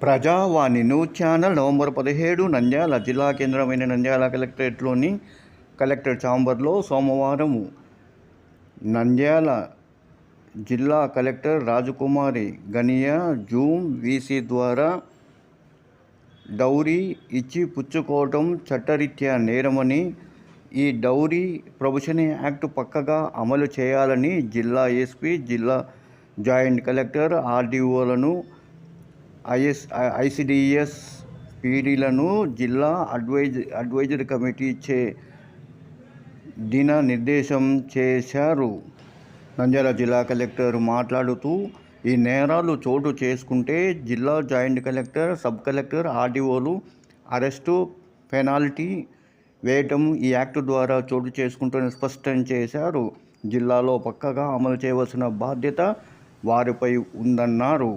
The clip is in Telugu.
ప్రజావాణి న్యూస్ ఛానల్ నవంబర్ 17 నంద్యాల జిల్లా కేంద్రమైన నంద్యాల కలెక్టరేట్లోని కలెక్టర్ ఛాంబర్లో సోమవారం నంద్యాల జిల్లా కలెక్టర్ రాజకుమారి గనియా జూమ్ వీసీ ద్వారా డౌరీ ఇచ్చి పుచ్చుకోవటం చట్టరీత్యా నేరమని, ఈ డౌరీ ప్రొహిబిషన్ యాక్ట్ పక్కగా అమలు చేయాలని జిల్లా ఎస్పీ, జిల్లా జాయింట్ కలెక్టర్, ఆర్డీఓలను, ఐసిడిఎస్ పీడీలను జిల్లా అడ్వైజరీ కమిటీ దిననిర్దేశం చేశారు. నంద్యాల జిల్లా కలెక్టర్ మాట్లాడుతూ, ఈ నేరాలు చోటు చేసుకుంటే జిల్లా జాయింట్ కలెక్టర్, సబ్ కలెక్టర్, ఆర్డీఓలు అరెస్టు, పెనాల్టీ వేయటం ఈ యాక్ట్ ద్వారా చోటు చేసుకుంటూనే స్పష్టం చేశారు. జిల్లాలో పక్కగా అమలు చేయవలసిన బాధ్యత వారిపై ఉందన్నారు.